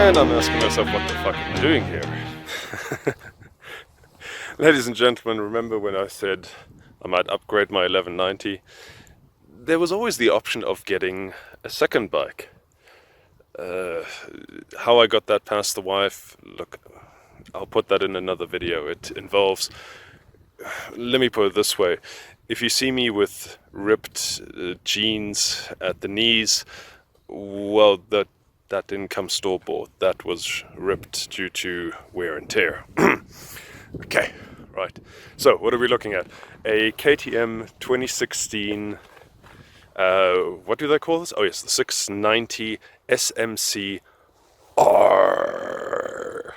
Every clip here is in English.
And I'm asking myself, what the fuck am I doing here? Ladies and gentlemen, remember when I said I might upgrade my 1190? There was always the option of getting a second bike. How I got that past the wife, look, I'll put that in another video. It involves, let me put it this way, if you see me with ripped jeans at the knees, well, that didn't come store-bought. That was ripped due to wear and tear. Okay, right. So, what are we looking at? A KTM 2016, what do they call this? Oh yes, the 690 SMC R.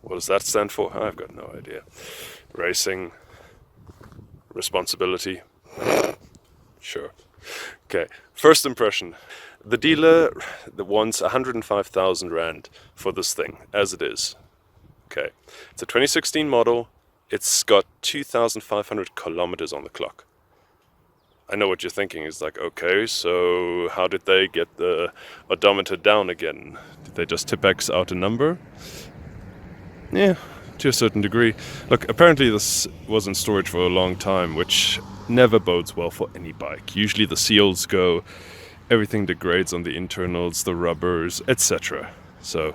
What does that stand for? I've got no idea. Racing. Responsibility. Sure. Okay, first impression. The dealer wants 105,000 Rand for this thing, as it is. Okay, it's a 2016 model. It's got 2,500 kilometers on the clock. I know what you're thinking. It's like, okay, so how did they get the odometer down again? Did they just tip X out a number? Yeah, to a certain degree. Look, apparently this was in storage for a long time, which never bodes well for any bike. Usually the seals go, everything degrades on the internals, the rubbers, etc. So,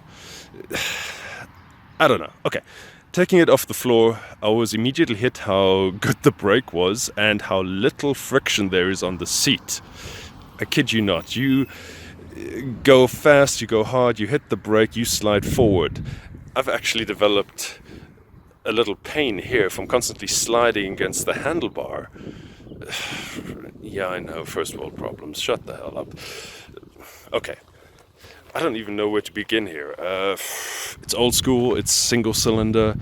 I don't know. Okay, taking it off the floor, I was immediately hit how good the brake was and how little friction there is on the seat. I kid you not. You go fast, you go hard, you hit the brake, you slide forward. I've actually developed a little pain here from constantly sliding against the handlebar. Yeah, I know, first world problems. Shut the hell up. Okay. I don't even know where to begin here. It's old school, it's single cylinder.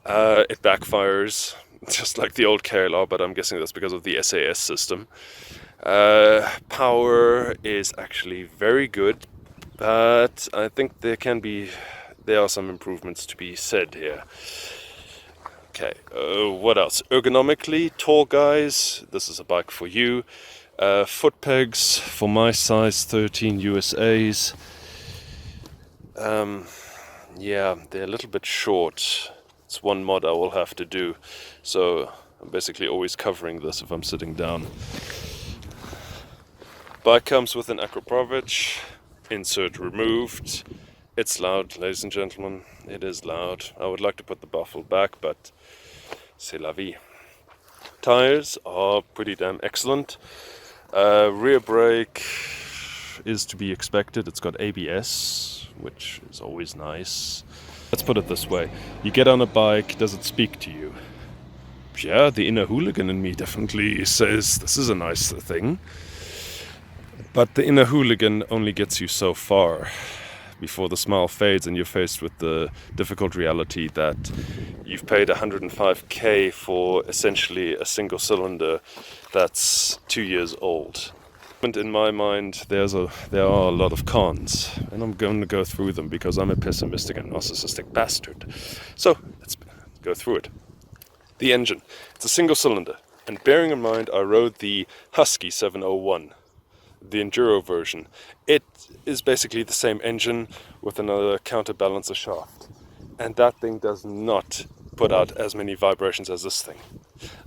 It backfires, just like the old KLR, but I'm guessing that's because of the SAS system. Power is actually very good, but I think there are some improvements to be said here. Okay, what else? Ergonomically, tall guys, this is a bike for you. Foot pegs for my size 13 USAs. Yeah, they're a little bit short. It's one mod I will have to do. So I'm basically always covering this if I'm sitting down. Bike comes with an Akropovic, insert removed. It's loud, ladies and gentlemen. It is loud. I would like to put the baffle back, but c'est la vie. Tires are pretty damn excellent. Rear brake is to be expected. It's got ABS, which is always nice. Let's put it this way. You get on a bike, does it speak to you? Yeah, the inner hooligan in me definitely says this is a nice thing. But the inner hooligan only gets you so far before the smile fades and you're faced with the difficult reality that you've paid 105k for essentially a single cylinder that's 2 years old. And in my mind, there are a lot of cons, and I'm going to go through them because I'm a pessimistic and narcissistic bastard. So, let's go through it. The engine. It's a single cylinder, and bearing in mind I rode the Husky 701, the Enduro version. It is basically the same engine with another counterbalancer shaft. And that thing does not put out as many vibrations as this thing.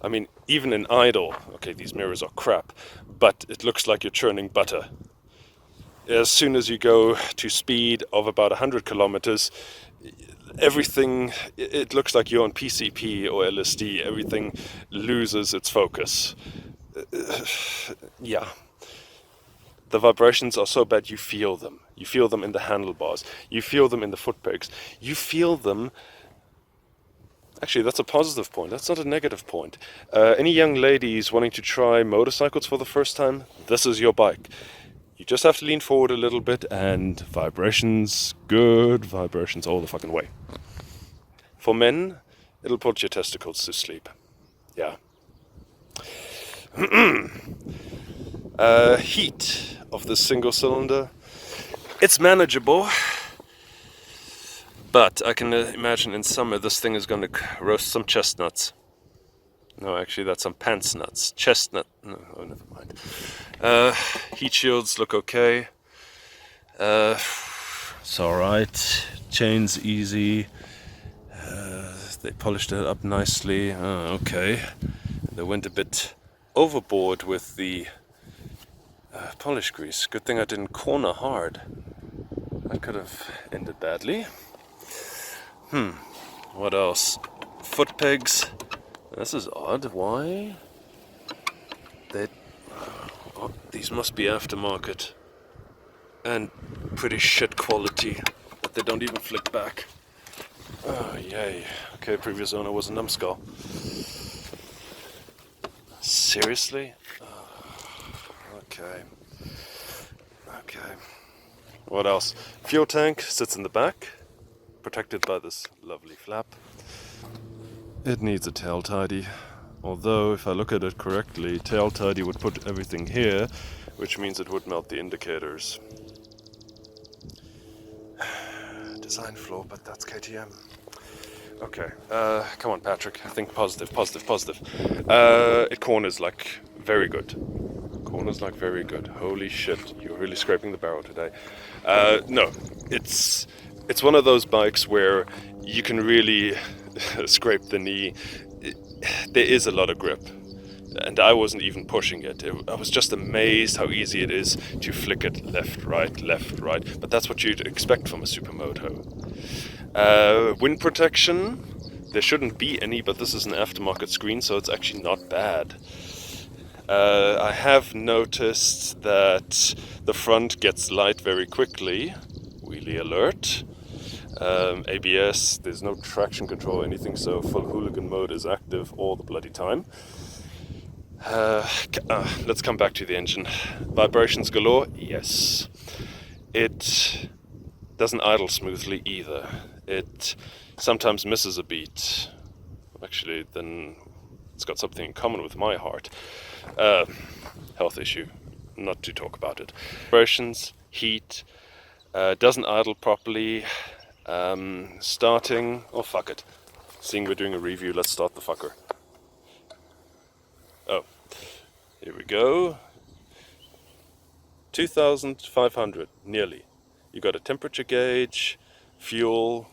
I mean, even in idle, okay, these mirrors are crap, but it looks like you're churning butter. As soon as you go to speed of about 100 kilometers, everything, it looks like you're on PCP or LSD. Everything loses its focus. Yeah. The vibrations are so bad you feel them. You feel them in the handlebars. You feel them in the foot pegs. You feel them... Actually, that's a positive point. That's not a negative point. Any young ladies wanting to try motorcycles for the first time, this is your bike. You just have to lean forward a little bit and vibrations, good vibrations all the fucking way. For men, it'll put your testicles to sleep. Yeah. Heat of the single cylinder. It's manageable. But I can imagine in summer this thing is going to roast some chestnuts. No, actually that's some pants nuts. Chestnut. No, oh, never mind. Heat shields look okay. It's alright. Chain's easy. They polished it up nicely. Okay. They went a bit overboard with the polish grease. Good thing I didn't corner hard. That could have ended badly. What else? Foot pegs. This is odd. Why? These must be aftermarket. And pretty shit quality. But they don't even flick back. Oh, yay. Okay, previous owner was a numbskull. Seriously? Okay. What else? Fuel tank sits in the back, protected by this lovely flap. It needs a tail tidy. Although, if I look at it correctly, tail tidy would put everything here, which means it would melt the indicators. Design flaw, but that's KTM. Okay, come on, Patrick. Think positive. It corners like very good. Holy shit, you're really scraping the barrel today. No, it's one of those bikes where you can really scrape the knee. There is a lot of grip, and I wasn't even pushing it. I was just amazed how easy it is to flick it left, right. But that's what you'd expect from a supermoto. Wind protection, there shouldn't be any, but this is an aftermarket screen, so it's actually not bad. I have noticed that the front gets light very quickly. Wheelie alert. ABS, there's no traction control or anything, so full hooligan mode is active all the bloody time. Let's come back to the engine. Vibrations galore, yes. It doesn't idle smoothly either. It sometimes misses a beat. Actually, then it's got something in common with my heart. Health issue, not to talk about it. Vibrations, heat, doesn't idle properly. Starting, oh fuck it. Seeing we're doing a review, let's start the fucker. Oh, here we go. 2,500, nearly. You got a temperature gauge, fuel.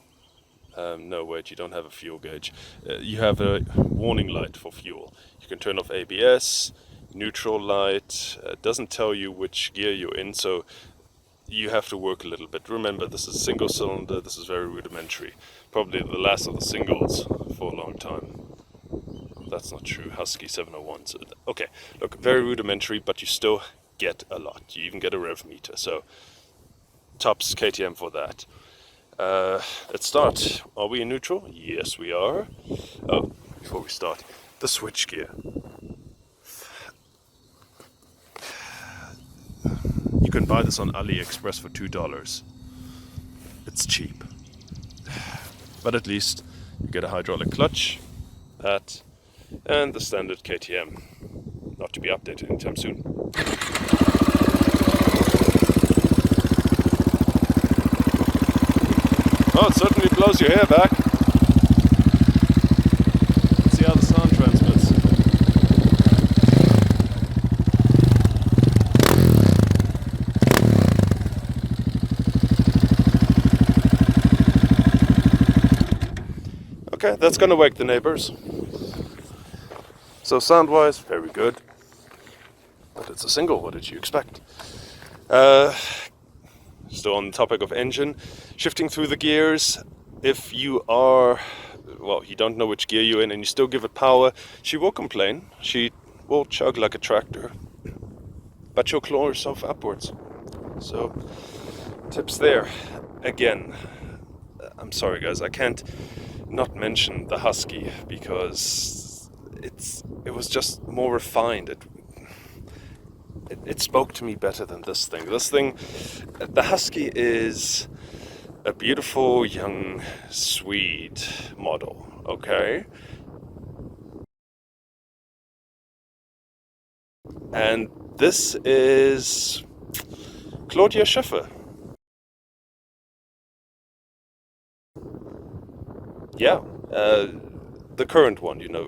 No, wait, you don't have a fuel gauge. You have a warning light for fuel. You can turn off ABS, neutral light. Doesn't tell you which gear you're in, so you have to work a little bit. Remember, this is single cylinder, this is very rudimentary. Probably the last of the singles for a long time. That's not true, Husky 701. So, okay, look, very rudimentary, but you still get a lot. You even get a rev meter, so tops KTM for that. Let's start. Are we in neutral? Yes, we are. Oh, before we start, the switch gear. You can buy this on AliExpress for $2. It's cheap. But at least you get a hydraulic clutch, that, and the standard KTM. Not to be updated anytime soon. Oh, it certainly blows your hair back. Let's see how the sound transmits. Okay, that's gonna wake the neighbors. So sound-wise, very good. But it's a single, what did you expect? Still on the topic of engine, shifting through the gears, if you are, well, you don't know which gear you're in and you still give it power, she will complain. She will chug like a tractor, but she'll claw herself upwards. So, tips there. Again, I'm sorry guys, I can't not mention the Husky because it was just more refined. It spoke to me better than this thing. The Husky is a beautiful young Swede model, okay? And this is Claudia Schiffer. Yeah, the current one, you know,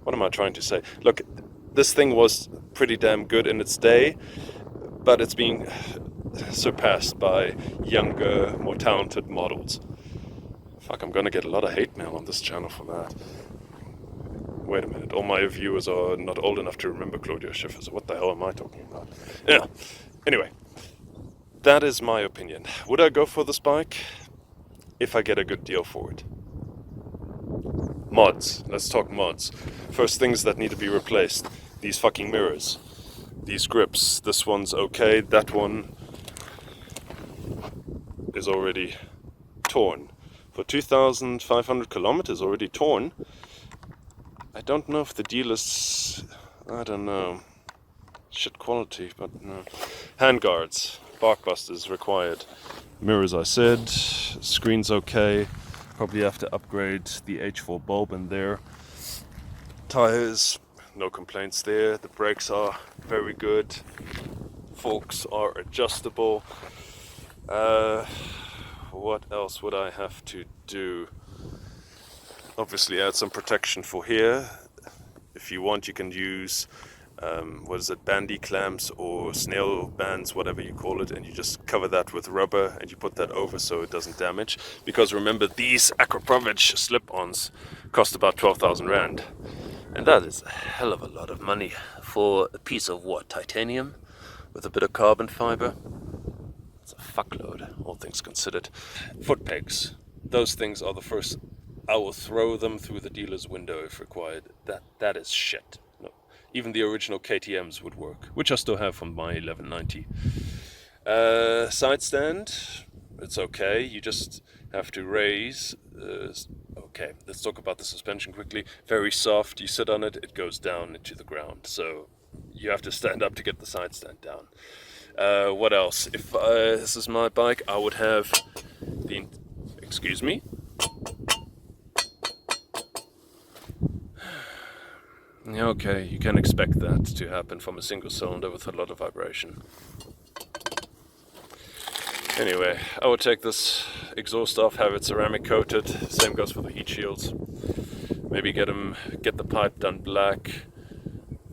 what am I trying to say? Look, this thing was pretty damn good in its day, but it's been surpassed by younger, more talented models. Fuck, I'm gonna get a lot of hate mail on this channel for that. Wait a minute, all my viewers are not old enough to remember Claudio Schiffer, so what the hell am I talking about? Yeah, anyway, that is my opinion. Would I go for this bike? If I get a good deal for it. Mods, let's talk mods. First things that need to be replaced. These fucking mirrors. These grips. This one's okay, that one is already torn. For 2,500 kilometers already torn. I don't know if the deal is, I don't know, shit quality, but no. Handguards, barkbusters required. Mirrors I said, screen's okay. Probably have to upgrade the H4 bulb in there. Tires, no complaints there. The brakes are very good. Forks are adjustable. What else would I have to do? Obviously add some protection for here. If you want, you can use bandy clamps or snail bands, whatever you call it, and you just cover that with rubber and you put that over so it doesn't damage. Because remember, these Akropovich slip-ons cost about 12,000 Rand. And that is a hell of a lot of money for a piece of what? Titanium with a bit of carbon fiber? It's a fuckload, all things considered. Foot pegs. Those things are the first. I will throw them through the dealer's window if required. That is shit. No. Even the original KTMs would work, which I still have from my 1190. Side stand, it's okay. You just have to raise. Okay, let's talk about the suspension quickly. Very soft. You sit on it, it goes down into the ground. So you have to stand up to get the side stand down. What else? If this is my bike, I would have the... Excuse me? Okay, you can expect that to happen from a single cylinder with a lot of vibration. Anyway, I would take this exhaust off, have it ceramic coated. Same goes for the heat shields. Maybe get the pipe done black.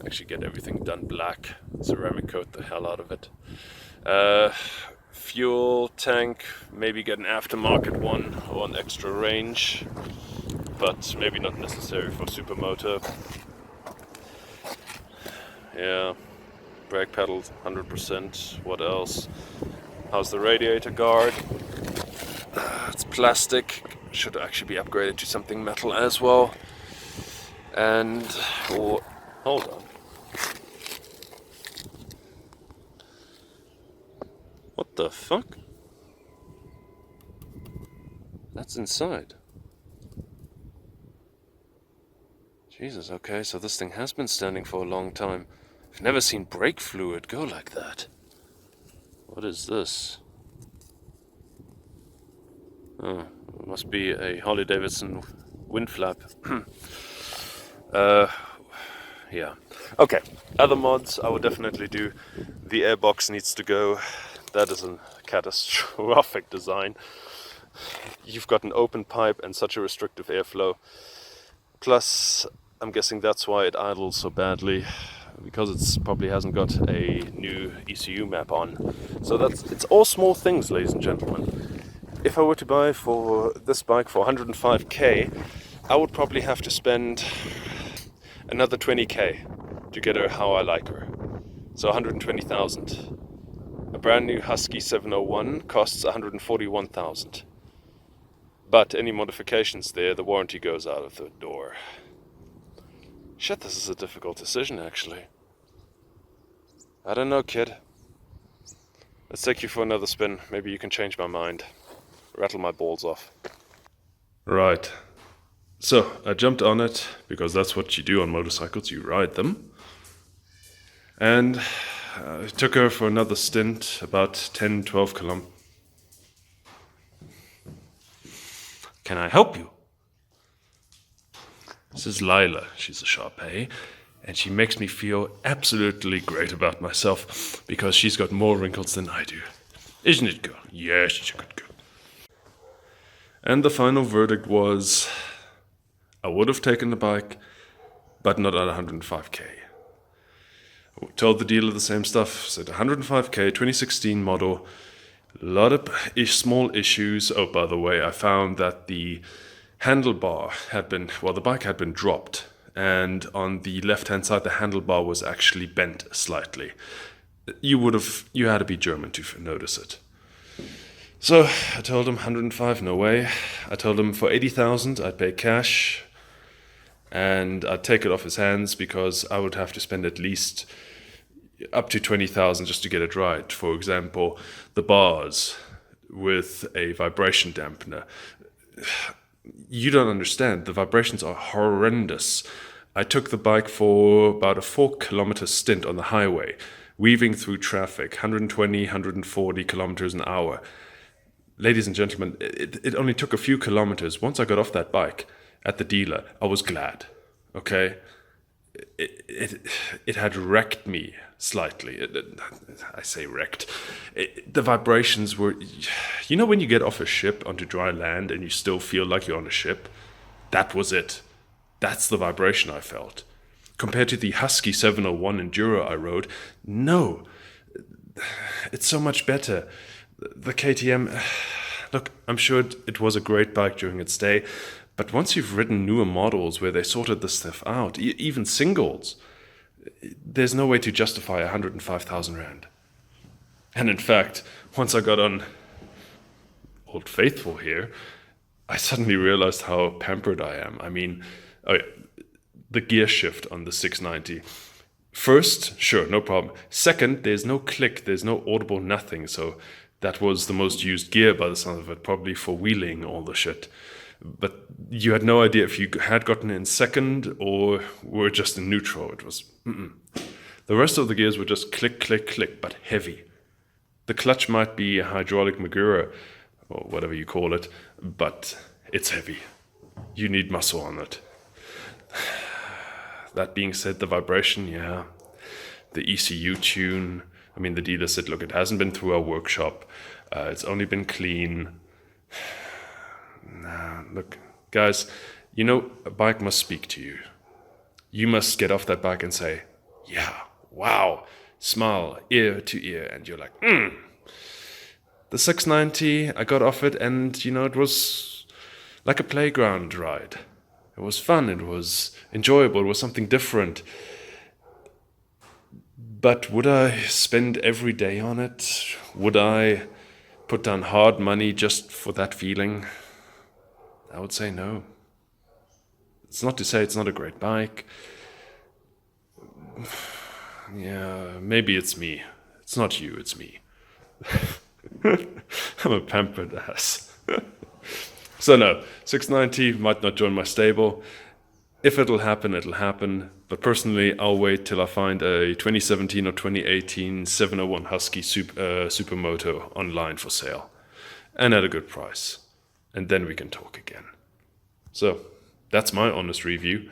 Actually get everything done black. Ceramic coat the hell out of it. Fuel tank, maybe get an aftermarket one or an extra range, but maybe not necessary for supermoto. Yeah, brake pedals 100%. What else? How's the radiator guard? It's plastic. Should actually be upgraded to something metal as well. And hold on. What the fuck? That's inside. Jesus, okay, so this thing has been standing for a long time. I've never seen brake fluid go like that. What is this? Oh, it must be a Harley-Davidson wind flap. Yeah. Okay, other mods I would definitely do. The airbox needs to go. That is a catastrophic design. You've got an open pipe and such a restrictive airflow. Plus, I'm guessing that's why it idles so badly, because it probably hasn't got a new ECU map on. So it's all small things, ladies and gentlemen. If I were to buy for this bike for 105k, I would probably have to spend another 20k to get her how I like her. So 120,000. A brand new Husky 701 costs 141,000. But any modifications there, the warranty goes out of the door. Shit, this is a difficult decision, actually. I don't know, kid. Let's take you for another spin. Maybe you can change my mind. Rattle my balls off. Right. So, I jumped on it, because that's what you do on motorcycles, you ride them. And I took her for another stint, about 10-12 kilometers. Can I help you? This is Lila. She's a Shar-Pei, and she makes me feel absolutely great about myself because she's got more wrinkles than I do. Isn't it, girl? Yeah, she's a good girl. And the final verdict was, I would have taken the bike, but not at 105k. Told the dealer the same stuff. Said 105k, 2016 model. A lot of small issues. Oh, by the way, I found that the handlebar the bike had been dropped. And on the left-hand side, the handlebar was actually bent slightly. You had to be German to notice it. So I told him 105, no way. I told him for 80,000 I'd pay cash and I'd take it off his hands because I would have to spend at least up to 20,000 just to get it right. For example, the bars with a vibration dampener. You don't understand. The vibrations are horrendous. I took the bike for about a 4-kilometer stint on the highway, weaving through traffic, 120, 140 kilometers an hour. Ladies and gentlemen, it only took a few kilometers. Once I got off that bike at the dealer, I was glad, okay? It had wrecked me slightly. I say wrecked. The vibrations were... You know when you get off a ship onto dry land and you still feel like you're on a ship? That was it. That's the vibration I felt. Compared to the Husky 701 Enduro I rode, no. It's so much better. The KTM, look, I'm sure it was a great bike during its day, but once you've ridden newer models where they sorted this stuff out, even singles, there's no way to justify 105,000 Rand. And in fact, once I got on Old Faithful here, I suddenly realized how pampered I am. I mean, the gear shift on the 690. First, sure, no problem. Second, there's no click, there's no audible nothing, so that was the most used gear by the sound of it, probably for wheeling all the shit. But you had no idea if you had gotten in second or were just in neutral. It was... The rest of the gears were just click, click, click, but heavy. The clutch might be a hydraulic Magura, or whatever you call it, but it's heavy. You need muscle on it. That being said, the vibration, yeah. The ECU tune... I mean, the dealer said, look, it hasn't been through our workshop. It's only been clean. Nah, look, guys, you know, a bike must speak to you. You must get off that bike and say, yeah, wow, smile ear to ear. And you're like, The 690, I got off it and, you know, it was like a playground ride. It was fun. It was enjoyable. It was something different. But would I spend every day on it? Would I put down hard money just for that feeling? I would say no. It's not to say it's not a great bike. Yeah, maybe it's me. It's not you, it's me. I'm a pampered ass. So no, 690 might not join my stable. If it'll happen, it'll happen. But personally, I'll wait till I find a 2017 or 2018 701 Husky Supermoto online for sale. And at a good price. And then we can talk again. So, that's my honest review.